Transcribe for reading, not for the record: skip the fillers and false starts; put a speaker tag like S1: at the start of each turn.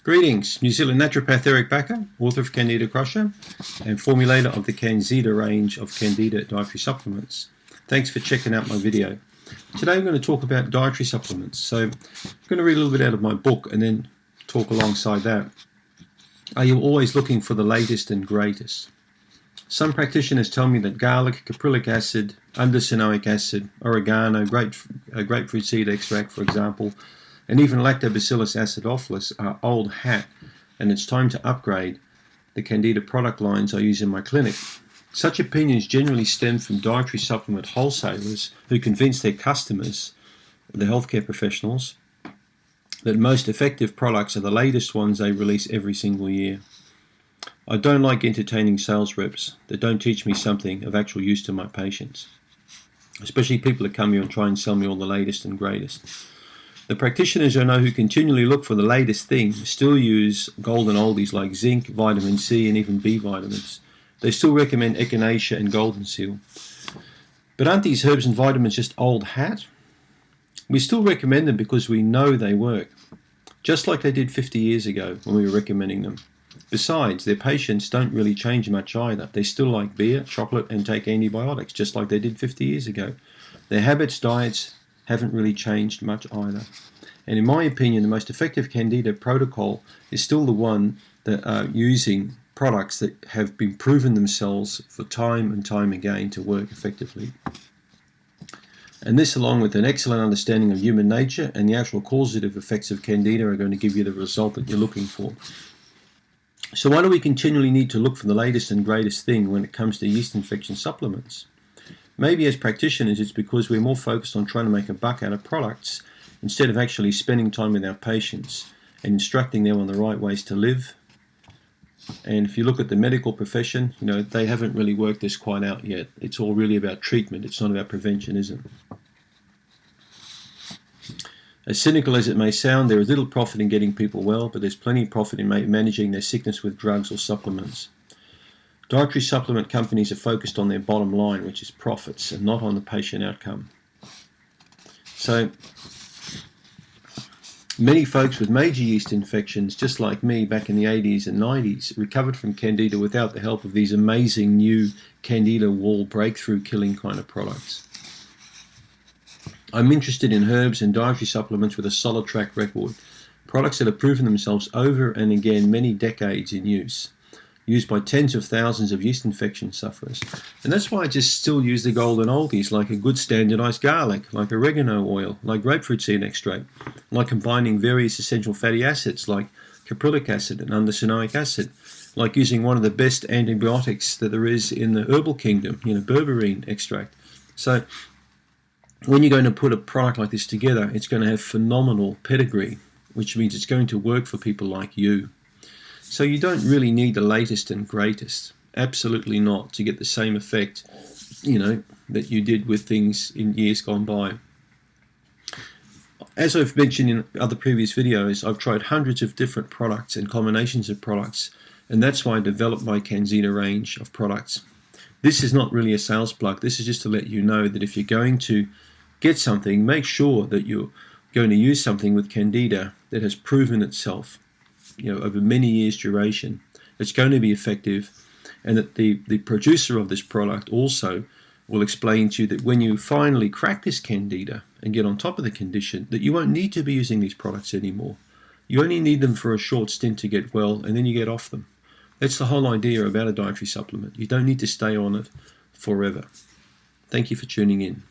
S1: Greetings, New Zealand naturopath Eric Backer, author of Candida Crusher and formulator of the Candida range of Candida dietary supplements. Thanks for checking out my video. Today I'm going to talk about dietary supplements. So I'm going to read a little bit out of my book and then talk alongside that. Are you always looking for the latest and greatest? Some practitioners tell me that garlic, caprylic acid, undecenoic acid, oregano, grapefruit seed extract, for example, and even lactobacillus acidophilus are old hat, and it's time to upgrade the Candida product lines I use in my clinic. Such opinions generally stem from dietary supplement wholesalers who convince their customers, the healthcare professionals, that most effective products are the latest ones they release every single year. I don't like entertaining sales reps that don't teach me something of actual use to my patients, especially people that come here and try and sell me all the latest and greatest. The practitioners I know who continually look for the latest thing still use golden oldies like zinc, vitamin C, and even B vitamins. They still recommend echinacea and golden seal. But aren't these herbs and vitamins just old hat? We still recommend them because we know they work, just like they did 50 years ago when we were recommending them. Besides, their patients don't really change much either. They still like beer, chocolate, and take antibiotics, just like they did 50 years ago. Their habits, diets, haven't really changed much either. And in my opinion, the most effective Candida protocol is still the one that are using products that have been proven themselves for time and time again to work effectively. And this, along with an excellent understanding of human nature and the actual causative effects of Candida, are going to give you the result that you're looking for. So why do we continually need to look for the latest and greatest thing when it comes to yeast infection supplements? Maybe as practitioners it's because we're more focused on trying to make a buck out of products instead of actually spending time with our patients and instructing them on the right ways to live. And if you look at the medical profession, they haven't really worked this quite out yet. It's all really about treatment. It's not about prevention, is it? As cynical as it may sound, there is little profit in getting people well, but there's plenty of profit in managing their sickness with drugs or supplements. Dietary supplement companies are focused on their bottom line, which is profits, and not on the patient outcome. So many folks with major yeast infections, just like me back in the 80s and 90s, recovered from Candida without the help of these amazing new Candida wall breakthrough killing kind of products. I'm interested in herbs and dietary supplements with a solid track record, products that have proven themselves over and again many decades in use, used by tens of thousands of yeast infection sufferers. And that's why I just still use the golden oldies, like a good standardized garlic, like oregano oil, like grapefruit seed extract, like combining various essential fatty acids like caprylic acid and undecenoic acid, like using one of the best antibiotics that there is in the herbal kingdom, berberine extract. So when you're going to put a product like this together, it's going to have phenomenal pedigree, which means it's going to work for people like you. So you don't really need the latest and greatest, absolutely not, to get the same effect, that you did with things in years gone by. As I've mentioned in other previous videos, I've tried hundreds of different products and combinations of products, and that's why I developed my Candida range of products. This is not really a sales plug. This is just to let you know that if you're going to get something, make sure that you're going to use something with Candida that has proven itself over many years duration. It's going to be effective, and that the producer of this product also will explain to you that when you finally crack this Candida and get on top of the condition, that you won't need to be using these products anymore. You only need them for a short stint to get well, and then you get off them. That's the whole idea about a dietary supplement. You don't need to stay on it forever. Thank you for tuning in.